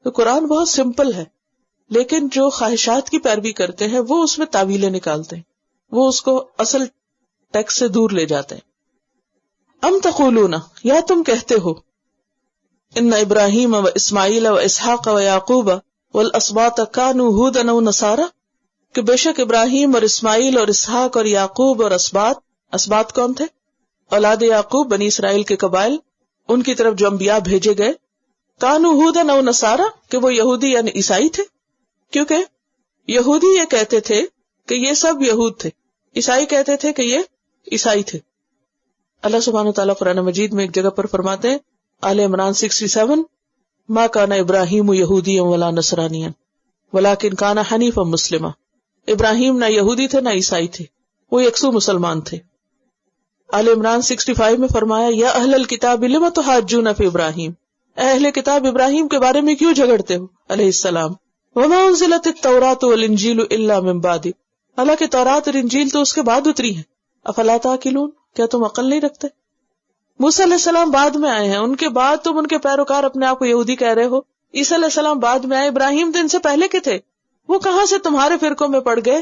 تو قرآن بہت سمپل ہے، لیکن جو خواہشات کی پیروی کرتے ہیں وہ اس میں تعویلیں نکالتے ہیں، وہ اس کو اصل ٹیکسٹ سے دور لے جاتے ہیں. ام تقولون، یا تم کہتے ہو، ان ابراہیم و اسماعیل و اسحاق و یعقوب والاسباط کانوا ھودا و نصارا، کہ بے شک ابراہیم اور اسماعیل اور اسحاق اور یعقوب اور اسباط کون تھے؟ اولاد یعقوب، بنی اسرائیل کے قبائل، ان کی طرف جو انبیاء بھیجے گئے. کانوا ھودا و نصارا، کہ وہ یہودی یعنی عیسائی تھے، کیونکہ یہودی یہ کہتے تھے کہ یہ سب یہود تھے، عیسائی کہتے تھے کہ یہ عیسائی تھے. اللہ سبحانہ وتعالیٰ قرآن مجید میں ایک جگہ پر فرماتے ہیں، آل عمران 67، ما کان ابراہیم یہودیا ولا نصرانیا ولکن کان حنیفا مسلما. ابراہیم نہ یہودی تھے نہ عیسائی تھے، وہ یکسو مسلمان تھے. آل عمران 65 میں فرمایا، یا اہل الکتاب لم تحاجون فی ابراہیم، اے اہل کتاب ابراہیم کے بارے میں کیوں جھگڑتے ہو علیہ السلام. وما انزلت التوراۃ والانجیل الا من بعد، حالانکہ تورات اور انجیل تو اس کے بعد اتری ہیں. افلا تعقلون، کیا تم عقل نہیں رکھتے؟ موسیٰ علیہ السلام بعد میں آئے ہیں، ان کے بعد تم ان کے پیروکار اپنے آپ کو یہودی کہہ رہے ہو. عیسیٰ علیہ السلام بعد میں آئے، ابراہیم تو ان سے پہلے کے تھے، وہ کہاں سے تمہارے فرقوں میں پڑ گئے؟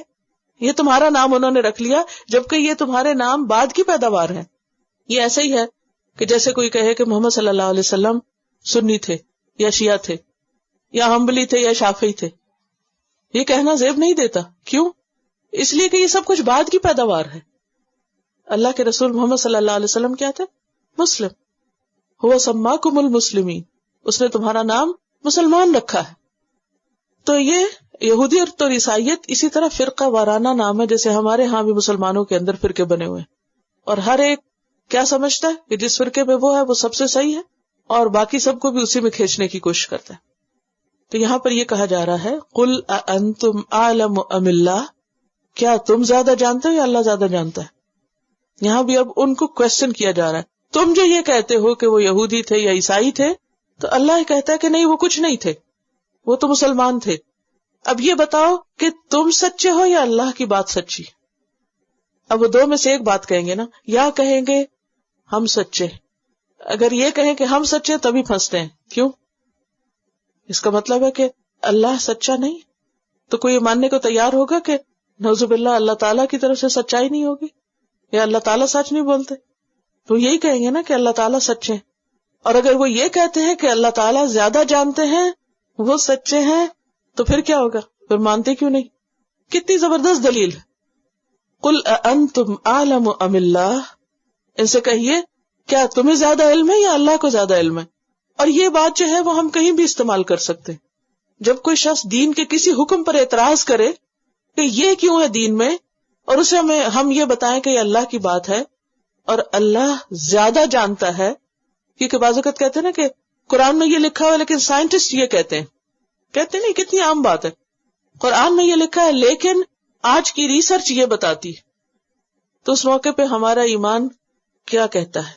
یہ تمہارا نام انہوں نے رکھ لیا جبکہ یہ تمہارے نام بعد کی پیداوار ہے. یہ ایسا ہی ہے کہ جیسے کوئی کہے کہ محمد صلی اللہ علیہ وسلم سنی تھے یا شیعہ تھے یا حنبلی تھے یا شافعی تھے. یہ کہنا زیب نہیں دیتا. کیوں؟ اس لیے کہ یہ سب کچھ بعد کی پیداوار ہے. اللہ کے رسول محمد صلی اللہ علیہ وسلم کیا تھے؟ مسلم. هو سماکم المسلمین، اس نے تمہارا نام مسلمان رکھا ہے. تو یہ یہودی اور عیسائیت اسی طرح فرقہ وارانہ نام ہے، جیسے ہمارے ہاں بھی مسلمانوں کے اندر فرقے بنے ہوئے ہیں، اور ہر ایک کیا سمجھتا ہے کہ جس فرقے میں وہ ہے وہ سب سے صحیح ہے، اور باقی سب کو بھی اسی میں کھینچنے کی کوشش کرتا ہے. تو یہاں پر یہ کہا جا رہا ہے، قل اانتم اعلم ام اللہ، کیا تم زیادہ جانتے ہو یا اللہ زیادہ جانتا ہے؟ یہاں بھی اب ان کو کوشچن کیا جا رہا ہے. تم جو یہ کہتے ہو کہ وہ یہودی تھے یا عیسائی تھے، تو اللہ کہتا ہے کہ نہیں، وہ کچھ نہیں تھے، وہ تو مسلمان تھے. اب یہ بتاؤ کہ تم سچے ہو یا اللہ کی بات سچی؟ اب وہ دو میں سے ایک بات کہیں گے نا، یا کہیں گے ہم سچے. اگر یہ کہیں کہ ہم سچے تبھی پھنستے ہیں. کیوں؟ اس کا مطلب ہے کہ اللہ سچا نہیں. تو کوئی یہ ماننے کو تیار ہوگا کہ نعوذ باللہ اللہ تعالیٰ کی طرف سے سچائی نہیں ہوگی یا اللہ تعالیٰ سچ نہیں بولتے؟ تو یہی کہیں گے نا کہ اللہ تعالیٰ سچے ہیں. اور اگر وہ یہ کہتے ہیں کہ اللہ تعالیٰ زیادہ جانتے ہیں، وہ سچے ہیں، تو پھر کیا ہوگا؟ پھر مانتے کیوں نہیں؟ کتنی زبردست دلیل ہے. قل اانتم اعلم ام اللہ، ان سے کہیے کیا تمہیں زیادہ علم ہے یا اللہ کو زیادہ علم ہے. اور یہ بات جو ہے وہ ہم کہیں بھی استعمال کر سکتے ہیں. جب کوئی شخص دین کے کسی حکم پر اعتراض کرے کہ یہ کیوں ہے دین میں، اور اسے ہم یہ بتائیں کہ یہ اللہ کی بات ہے اور اللہ زیادہ جانتا ہے، کیونکہ بعض اوقات کہتے ہیں نا کہ قرآن میں یہ لکھا ہوا ہے لیکن سائنٹسٹ یہ کہتے نہیں، کتنی عام بات ہے. قرآن میں یہ لکھا ہے لیکن آج کی ریسرچ یہ بتاتی. تو اس موقع پہ ہمارا ایمان کیا کہتا ہے،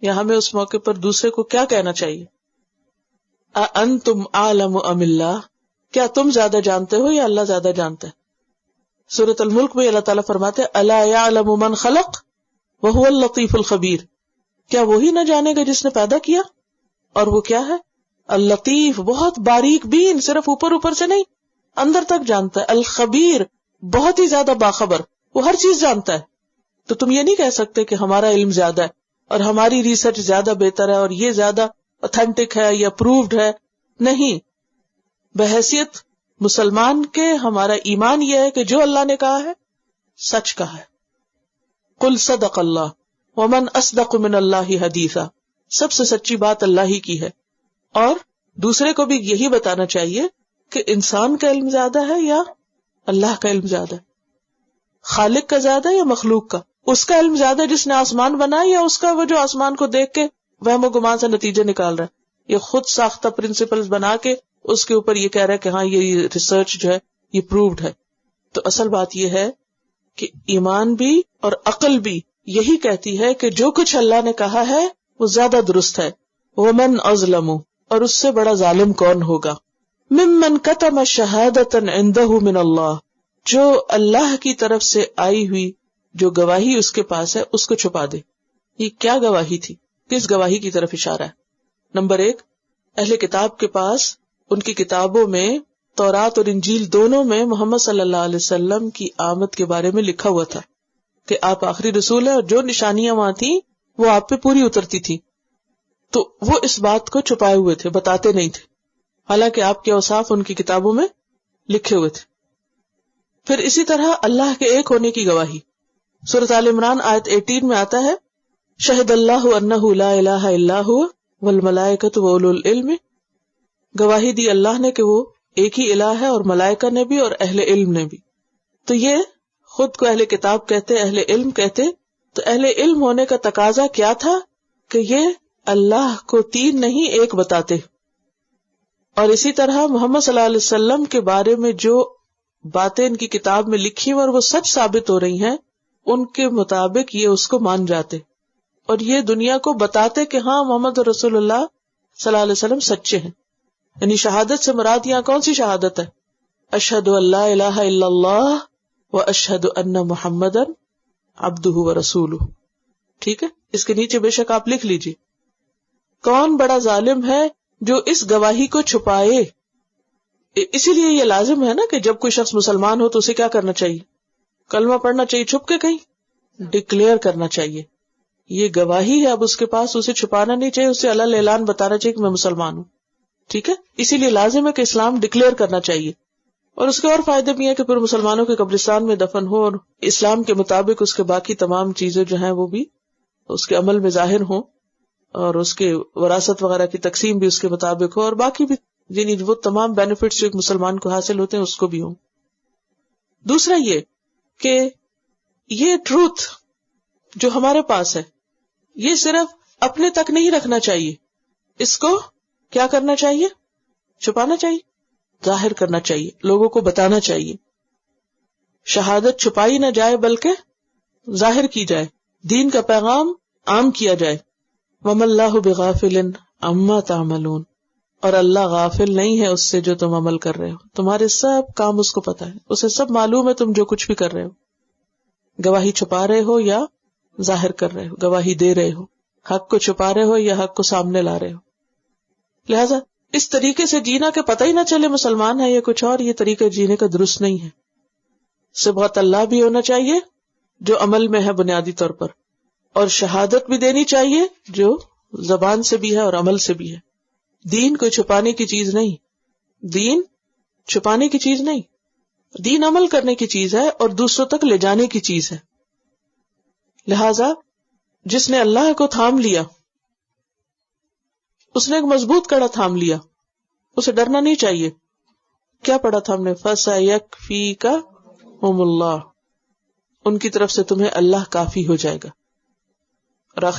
یا ہمیں اس موقع پر دوسرے کو کیا کہنا چاہیے؟ اانتم اعلم ام اللہ، کیا تم زیادہ جانتے ہو یا اللہ زیادہ جانتا ہے؟ سورۃ الملک میں اللہ تعالیٰ فرماتے ہیں، الا یعلم من خلق وهو اللطیف الخبیر، کیا وہی نہ جانے گا جس نے پیدا کیا، اور وہ کیا ہے؟ اللطیف، بہت باریک بین، صرف اوپر اوپر سے نہیں اندر تک جانتا ہے. الخبیر، بہت ہی زیادہ باخبر، وہ ہر چیز جانتا ہے. تو تم یہ نہیں کہہ سکتے کہ ہمارا علم زیادہ ہے اور ہماری ریسرچ زیادہ بہتر ہے اور یہ زیادہ اوتھینٹک ہے یا پروفڈ ہے. نہیں، بحیثیت مسلمان کے ہمارا ایمان یہ ہے کہ جو اللہ نے کہا ہے سچ کہا ہے. قل صدق اللہ ومن اصدق من اللہ حدیثا، سب سے سچی بات اللہ ہی کی ہے. اور دوسرے کو بھی یہی بتانا چاہیے کہ انسان کا علم زیادہ ہے یا اللہ کا علم زیادہ ہے، خالق کا زیادہ ہے یا مخلوق کا. اس کا علم زیادہ جس نے آسمان بنایا، یا اس کا وہ جو آسمان کو دیکھ کے وہم و گمان سے نتیجے نکال رہا ہے، یہ خود ساختہ پرنسپلز بنا کے اس کے اوپر یہ کہہ رہا ہے کہ ہاں یہ ریسرچ جو ہے یہ پرووڈ ہے. تو اصل بات یہ ہے کہ ایمان بھی اور عقل بھی یہی کہتی ہے کہ جو کچھ اللہ نے کہا ہے وہ زیادہ درست ہے. ومن اظلم، اور اس سے بڑا ظالم کون ہوگا، ممن کتم شہادۃ عندہ من اللہ، جو اللہ کی طرف سے آئی ہوئی جو گواہی اس کے پاس ہے اس کو چھپا دے. یہ کیا گواہی تھی؟ کس گواہی کی طرف اشارہ ہے؟ نمبر 1، اہل کتاب کے پاس ان کی کتابوں میں تورات اور انجیل دونوں میں محمد صلی اللہ علیہ وسلم کی آمد کے بارے میں لکھا ہوا تھا کہ آپ آخری رسول ہیں، اور جو نشانیاں وہاں تھیں وہ آپ پہ پوری اترتی تھی. تو وہ اس بات کو چھپائے ہوئے تھے، بتاتے نہیں تھے، حالانکہ آپ کے اوصاف ان کی کتابوں میں لکھے ہوئے تھے. پھر اسی طرح اللہ کے ایک ہونے کی گواہی، سورۃ آل عمران آیت 18 میں آتا ہے، شہد اللہ انہ لا الہ الا هو والملائکۃ واولو العلم، گواہی دی اللہ نے کہ وہ ایک ہی الہ ہے، اور ملائکہ نے بھی اور اہل علم نے بھی. تو یہ خود کو اہل کتاب کہتے، اہل علم کہتے. تو اہل علم ہونے کا تقاضا کیا تھا کہ یہ اللہ کو تین نہیں ایک بتاتے. اور اسی طرح محمد صلی اللہ علیہ وسلم کے بارے میں جو باتیں ان کی کتاب میں لکھی اور وہ سچ ثابت ہو رہی ہیں، ان کے مطابق یہ اس کو مان جاتے اور یہ دنیا کو بتاتے کہ ہاں محمد رسول اللہ صلی اللہ علیہ وسلم سچے ہیں. یعنی شہادت سے مراد یہاں کون سی شہادت ہے؟ اشہد ان لا الہ الا اللہ و اشہد ان محمدا عبدہ و رسولہ. ٹھیک ہے، اس کے نیچے بے شک آپ لکھ لیجیے کون بڑا ظالم ہے جو اس گواہی کو چھپائے. اسی لیے یہ لازم ہے نا کہ جب کوئی شخص مسلمان ہو تو اسے کیا کرنا چاہیے؟ کلمہ پڑھنا چاہیے، چھپ کے کہیں ڈکلیئر کرنا چاہیے. یہ گواہی ہے اب اس کے پاس، اسے چھپانا نہیں چاہیے، اسے اللہ اعلان بتانا چاہیے کہ میں مسلمان ہوں. ٹھیک ہے، اسی لیے لازم ہے کہ اسلام ڈکلیئر کرنا چاہیے. اور اس کے اور فائدے بھی ہیں کہ پھر مسلمانوں کے قبرستان میں دفن ہو اور اسلام کے مطابق اس کے باقی تمام چیزیں جو ہیں وہ بھی اس کے عمل میں ظاہر ہوں، اور اس کے وراثت وغیرہ کی تقسیم بھی اس کے مطابق ہو، اور باقی بھی یعنی وہ تمام بینیفٹس جو ایک مسلمان کو حاصل ہوتے ہیں اس کو بھی ہوں. دوسرا یہ کہ یہ ٹروتھ جو ہمارے پاس ہے یہ صرف اپنے تک نہیں رکھنا چاہیے، اس کو کیا کرنا چاہیے؟ چھپانا چاہیے، ظاہر کرنا چاہیے، لوگوں کو بتانا چاہیے. شہادت چھپائی نہ جائے بلکہ ظاہر کی جائے، دین کا پیغام عام کیا جائے. وَمَا اللَّهُ بِغَافِلٍ عَمَّا تَعْمَلُونَ، اور اللہ غافل نہیں ہے اس سے جو تم عمل کر رہے ہو. تمہارے سب کام اس کو پتا ہے، اسے سب معلوم ہے تم جو کچھ بھی کر رہے ہو. گواہی چھپا رہے ہو یا ظاہر کر رہے ہو، گواہی دے رہے ہو، حق کو چھپا رہے ہو یا حق کو سامنے لا رہے ہو. لہذا اس طریقے سے جینا کہ پتہ ہی نہ چلے مسلمان ہے یا کچھ اور، یہ طریقہ جینے کا درست نہیں ہے. اس سے بہت اللہ بھی ہونا چاہیے جو عمل میں ہے بنیادی طور پر، اور شہادت بھی دینی چاہیے جو زبان سے بھی ہے اور عمل سے بھی ہے. دین کوئی چھپانے کی چیز نہیں، دین چھپانے کی چیز نہیں، دین عمل کرنے کی چیز ہے اور دوسروں تک لے جانے کی چیز ہے. لہذا جس نے اللہ کو تھام لیا اس نے ایک مضبوط کڑا تھام لیا، اسے ڈرنا نہیں چاہیے. کیا پڑھا تھا ہم نے؟ فَسَيَكْفِيكَهُمُ اللَّهُ، ان کی طرف سے تمہیں اللہ کافی ہو جائے گا.